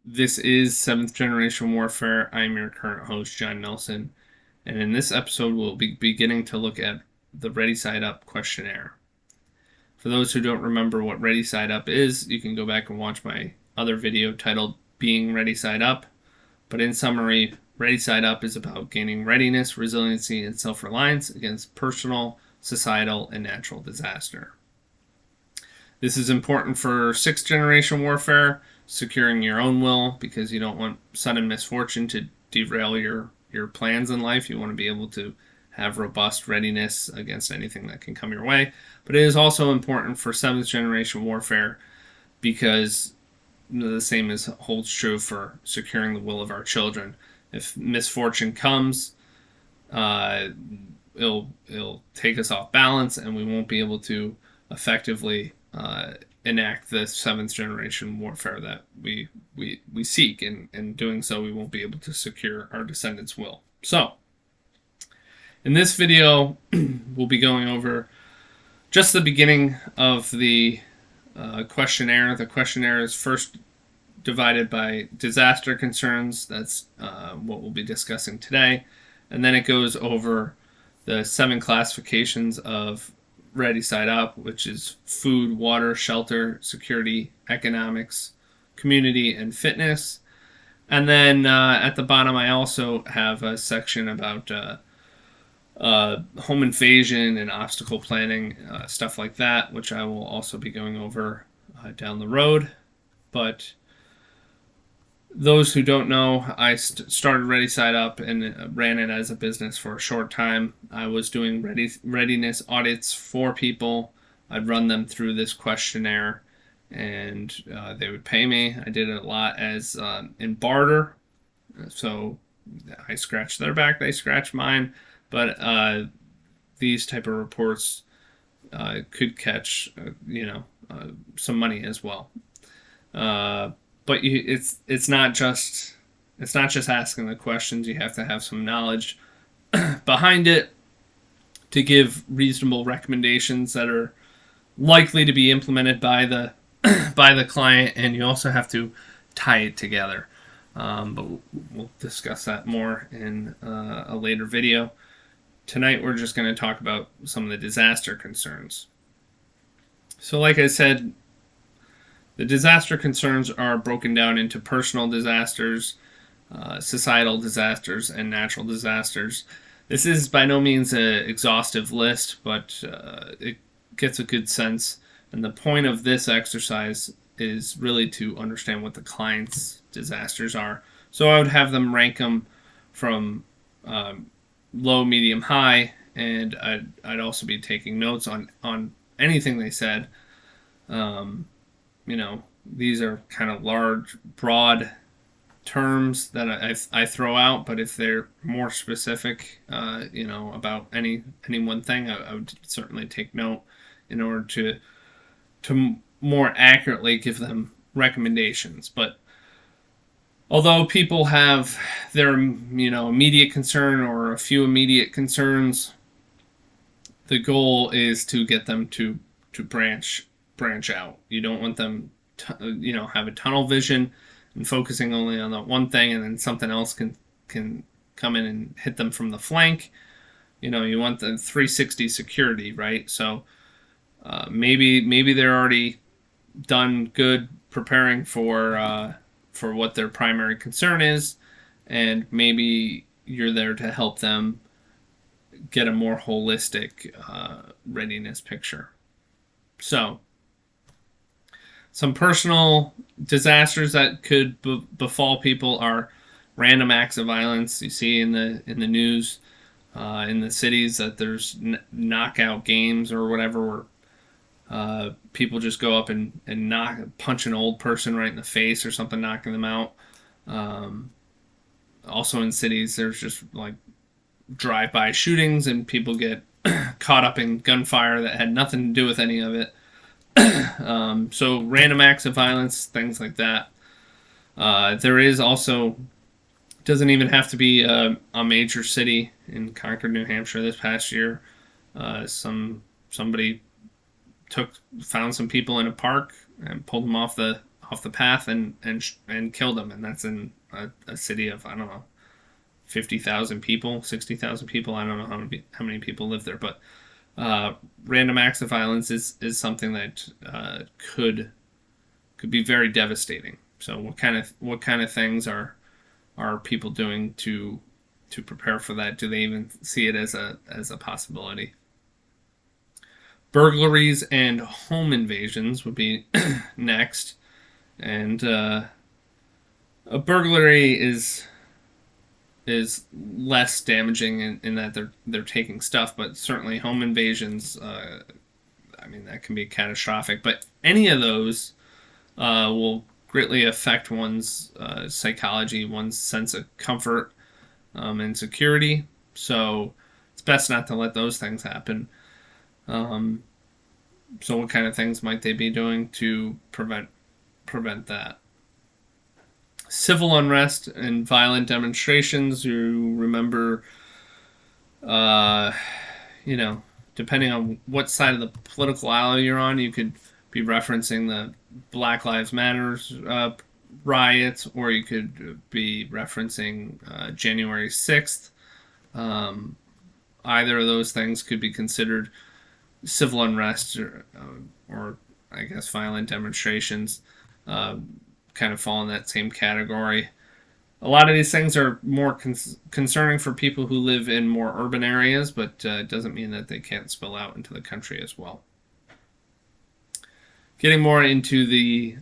This is Seventh Generation Warfare. I'm your current host, John Nelson, and in this episode, we'll be beginning to look at the ReadySide Up questionnaire. For those who don't remember what ReadySide Up is, you can go back and watch my other video titled Being ReadySide Up. But in summary, ReadySide Up is about gaining readiness, resiliency, and self-reliance against personal, societal, and natural disaster. This is important for sixth generation warfare, securing your own will, because you don't want sudden misfortune to derail your plans in life. You want to be able to have robust readiness against anything that can come your way. But it is also important for seventh generation warfare because the same is holds true for securing the will of our children. If misfortune comes, it'll take us off balance, and we won't be able to effectively enact the seventh generation warfare that we seek. And in doing so, we won't be able to secure our descendants' will. So, in this video, we'll be going over just the beginning of the questionnaire. The questionnaire is first divided by disaster concerns. That's what we'll be discussing today. And then it goes over the 7 classifications of ReadySide Up, which is food, water, shelter, security, economics, community, and fitness. And then at the bottom, I also have a section about home invasion and obstacle planning, stuff like that, which I will also be going over down the road. But those who don't know, I started ReadySide Up and ran it as a business for a short time. I was doing readiness audits for people. I'd run them through this questionnaire, and they would pay me. I did it a lot as in barter, so I scratched their back, they scratched mine. But these type of reports could catch, some money as well. But it's not just asking the questions. You have to have some knowledge behind it to give reasonable recommendations that are likely to be implemented by the by the client, and you also have to tie it together. But we'll discuss that more in a later video. Tonight we're just going to talk about some of the disaster concerns. So like I said, the disaster concerns are broken down into personal disasters, societal disasters, and natural disasters. This is by no means an exhaustive list, but it gets a good sense. And the point of this exercise is really to understand what the client's disasters are. So I would have them rank them from low, medium, high, and I'd also be taking notes on anything they said. These are kind of large, broad terms that I throw out, but if they're more specific, about any one thing, I would certainly take note in order to more accurately give them recommendations. But although people have their immediate concern or a few immediate concerns, the goal is to get them to branch out. You don't want them to, have a tunnel vision and focusing only on that one thing, and then something else can come in and hit them from the flank. You want the 360 security, right? So maybe they're already done good preparing for what their primary concern is, and maybe you're there to help them get a more holistic readiness picture. So, some personal disasters that could befall people are random acts of violence. You see in the news, in the cities, that there's knockout games or whatever where people just go up and punch an old person right in the face or something, knocking them out. Also in cities, there's just like drive-by shootings and people get caught up in gunfire that had nothing to do with any of it. So random acts of violence, things like that. There is also, doesn't even have to be a major city. In Concord, New Hampshire this past year, somebody found some people in a park and pulled them off the off the path and kill them, and that's in a city of, I don't know, 50,000 people, 60,000 people. I don't know how many people live there, but random acts of violence is something that could be very devastating. So what kind of things are people doing to prepare for that? Do they even see it as a possibility? Burglaries and home invasions would be next, and a burglary is less damaging in that they're taking stuff, but certainly home invasions, I mean, that can be catastrophic. But any of those will greatly affect one's psychology, one's sense of comfort and security. So it's best not to let those things happen. So what kind of things might they be doing to prevent that? Civil unrest and violent demonstrations. You remember, depending on what side of the political aisle you're on, you could be referencing the Black Lives Matter riots, or you could be referencing January 6th. Either of those things could be considered civil unrest or I guess violent demonstrations. Kind of fall in that same category. A lot of these things are more concerning for people who live in more urban areas, but it doesn't mean that they can't spill out into the country as well. Getting more into the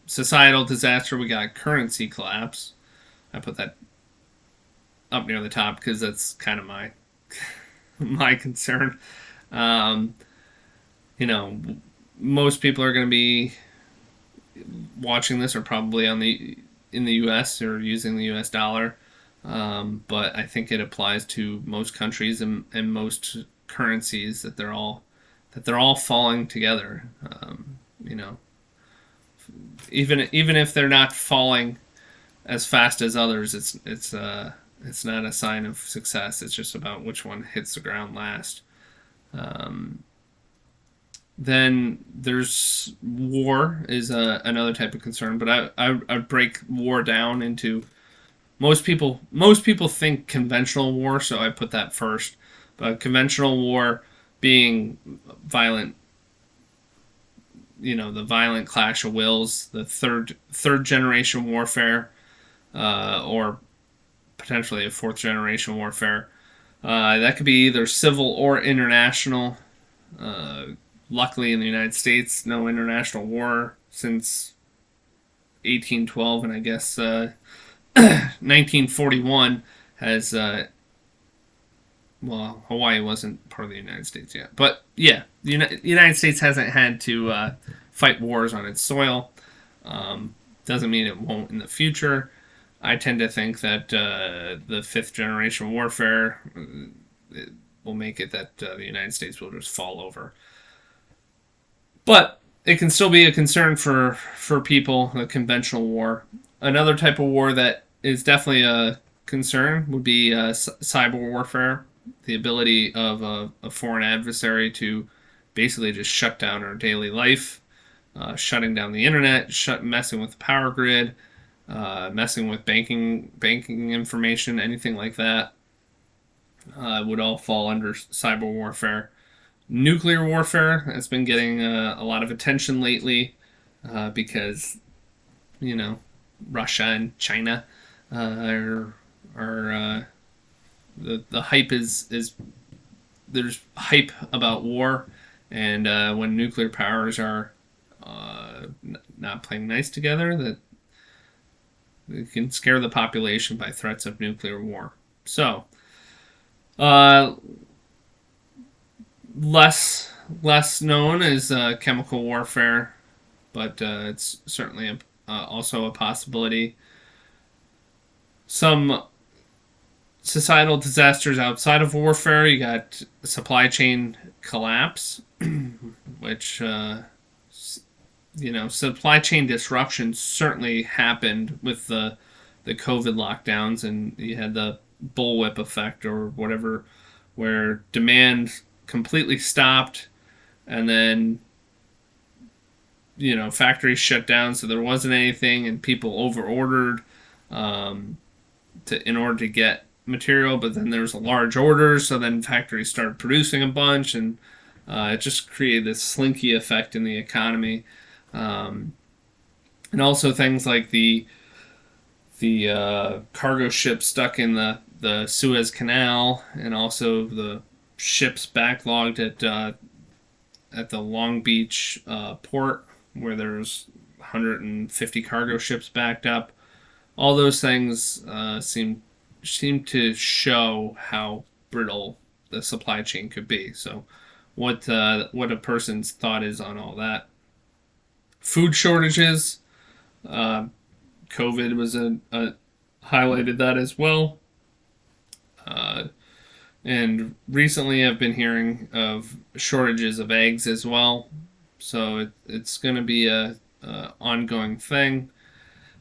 societal disaster, we got currency collapse. I put that up near the top because that's kind of my concern. Most people are going to be watching this are probably in the U.S. or using the U.S. dollar, but I think it applies to most countries and most currencies that they're all falling together. Even if they're not falling as fast as others, it's not a sign of success. It's just about which one hits the ground last. Then there's war is another type of concern, but I break war down into most people think conventional war, so I put that first. But conventional war being violent, the violent clash of wills, the third generation warfare, or potentially a fourth generation warfare. That could be either civil or international. Luckily, in the United States, no international war since 1812, and I guess 1941 has. Hawaii wasn't part of the United States yet, but yeah, the United States hasn't had to fight wars on its soil. Doesn't mean it won't in the future. I tend to think that the fifth generation warfare will make it that the United States will just fall over. But it can still be a concern for people, the conventional war. Another type of war that is definitely a concern would be cyber warfare, the ability of a foreign adversary to basically just shut down our daily life, shutting down the internet, messing with the power grid, messing with banking information, anything like that would all fall under cyber warfare. Nuclear warfare has been getting a lot of attention lately because, Russia and China are the hype is there's hype about war, and when nuclear powers are not playing nice together, that it can scare the population by threats of nuclear war. So, less known is chemical warfare, but it's certainly also a possibility. Some societal disasters outside of warfare, you got supply chain collapse, which supply chain disruption certainly happened with the COVID lockdowns, and you had the bullwhip effect or whatever, where demand completely stopped, and then factories shut down, so there wasn't anything, and people over ordered in order to get material. But then there was a large order, so then factories started producing a bunch, and it just created this slinky effect in the economy. And also things like the cargo ships stuck in the Suez Canal, and also the ships backlogged at the Long Beach port, where there's 150 cargo ships backed up. All those things seem to show how brittle the supply chain could be. So, what a person's thought is on all that. Food shortages. COVID was highlighted that as well. And recently I've been hearing of shortages of eggs as well. So it's going to be a ongoing thing.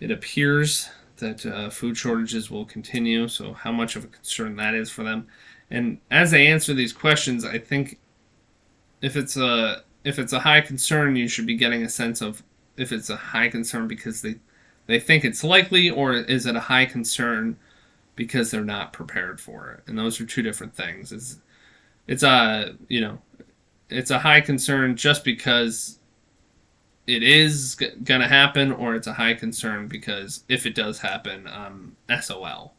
It appears that food shortages will continue. So how much of a concern that is for them. And as I answer these questions, I think if it's a high concern, you should be getting a sense of if it's a high concern because they think it's likely, or is it a high concern because they're not prepared for it? And those are two different things. It's a high concern just because it is going to happen, or it's a high concern because if it does happen, SOL.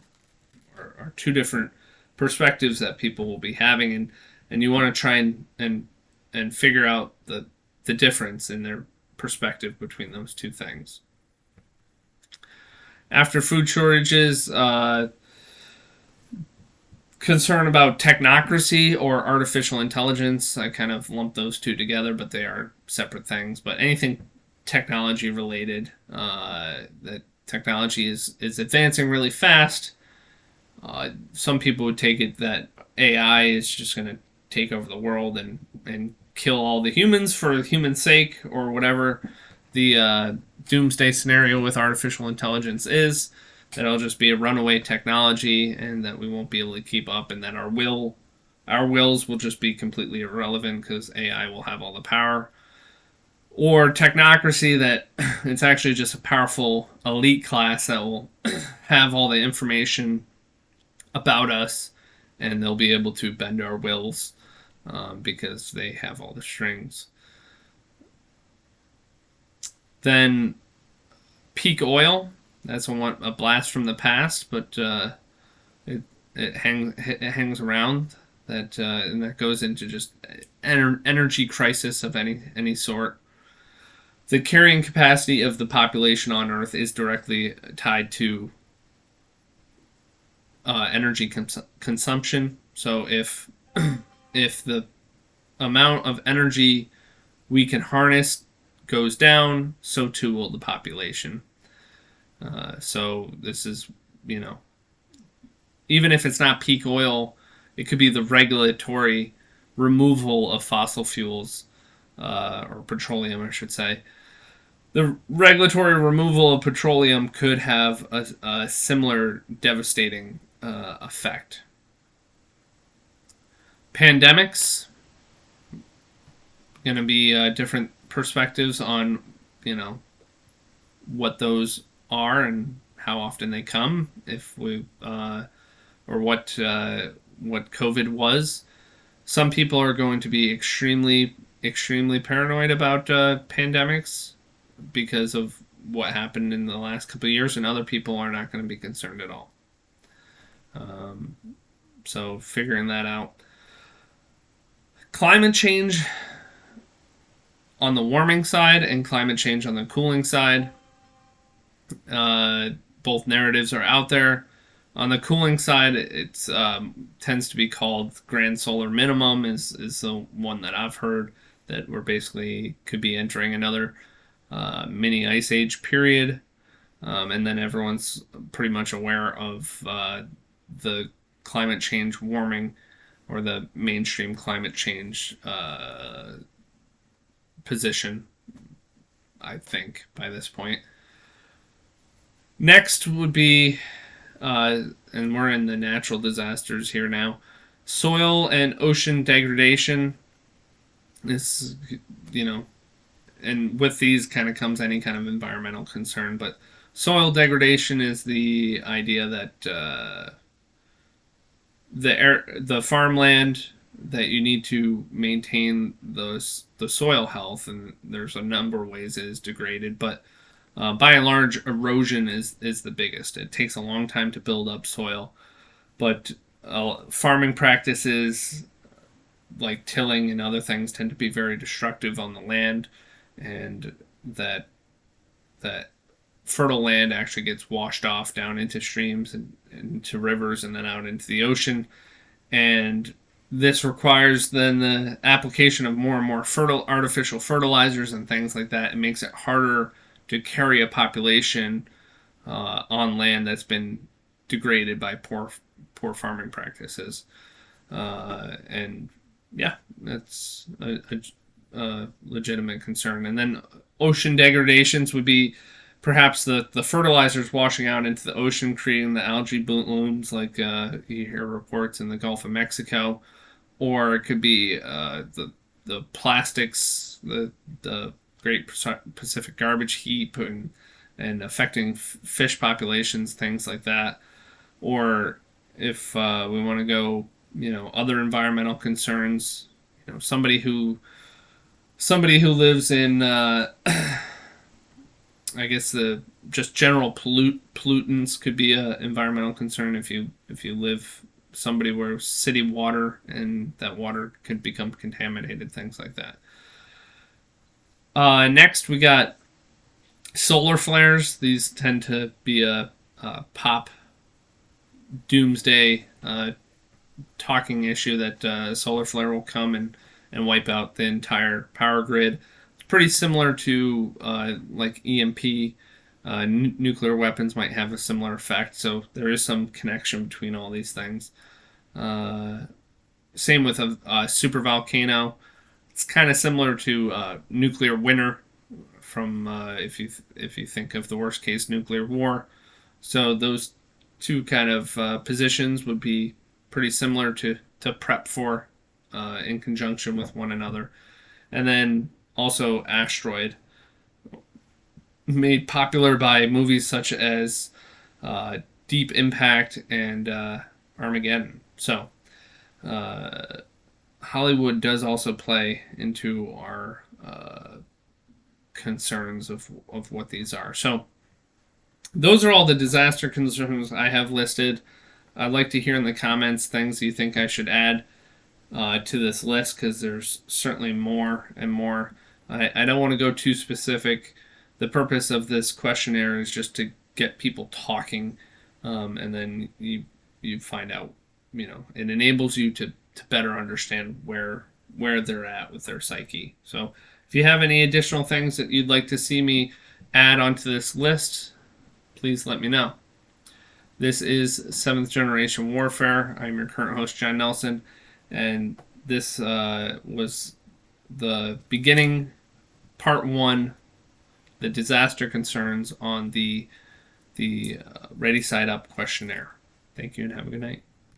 Are two different perspectives that people will be having, and you want to try and figure out the difference in their perspective between those two things. After food shortages, concern about technocracy or artificial intelligence. I kind of lump those two together, but they are separate things. But anything technology related, that technology is advancing really fast. Some people would take it that AI is just going to take over the world and kill all the humans for human sake, or whatever the doomsday scenario with artificial intelligence is. That it'll just be a runaway technology, and that we won't be able to keep up, and that our wills will just be completely irrelevant because AI will have all the power. Or technocracy, that it's actually just a powerful elite class that will have all the information about us, and they'll be able to bend our wills because they have all the strings. Then peak oil. That's a blast from the past, but it hangs around. And that goes into just energy crisis of any sort. The carrying capacity of the population on Earth is directly tied to energy consumption. So if the amount of energy we can harness goes down, so too will the population. So this is, even if it's not peak oil, it could be the regulatory removal of fossil fuels, or petroleum, I should say. The regulatory removal of petroleum could have a similar devastating effect. Pandemics, going to be different perspectives on, what those are and how often they come, or what COVID was. Some people are going to be extremely paranoid about pandemics because of what happened in the last couple of years, and other people are not going to be concerned at all. So figuring that out. Climate change on the warming side and climate change on the cooling side. Both narratives are out there. On the cooling side, it tends to be called grand solar minimum is the one that I've heard, that we're basically could be entering another mini ice age period. And then everyone's pretty much aware of the climate change warming, or the mainstream climate change position, I think, by this point. Next would be, and we're in the natural disasters here now, soil and ocean degradation. This, and with these kind of comes any kind of environmental concern. But soil degradation is the idea that the farmland that you need to maintain the soil health, and there's a number of ways it is degraded, but by and large, erosion is the biggest. It takes a long time to build up soil, but farming practices like tilling and other things tend to be very destructive on the land, and that fertile land actually gets washed off down into streams and into rivers and then out into the ocean. And this requires then the application of more and more artificial fertilizers and things like that. It makes it harder to carry a population on land that's been degraded by poor farming practices. And yeah, that's a legitimate concern. And then ocean degradations would be perhaps the fertilizers washing out into the ocean, creating the algae blooms like you hear reports in the Gulf of Mexico, or it could be the plastics, the Great Pacific Garbage Heap, and affecting fish populations, things like that. Or if we want to go, other environmental concerns, somebody who lives in I guess the just general pollutants could be an environmental concern if you live somebody where city water and that water could become contaminated, things like that. Next, we got solar flares. These tend to be a pop doomsday talking issue that a solar flare will come and wipe out the entire power grid. It's pretty similar to like EMP. Nuclear weapons might have a similar effect, so there is some connection between all these things. Same with a supervolcano. It's kind of similar to nuclear winter from if you think of the worst case nuclear war. So those two kind of positions would be pretty similar to prep for in conjunction with one another. And then also asteroid, made popular by movies such as Deep Impact and Armageddon. So Hollywood does also play into our concerns of what these are. So those are all the disaster concerns I have listed. I'd like to hear in the comments things you think I should add to this list, because there's certainly more and more. I don't want to go too specific. The purpose of this questionnaire is just to get people talking, and then you find out, it enables you to better understand where they're at with their psyche. So if you have any additional things that you'd like to see me add onto this list, please let me know. This is 7th Generation Warfare. I'm your current host, John Nelson, and this was the beginning, part 1, the disaster concerns on the ReadySide Up questionnaire. Thank you and have a good night.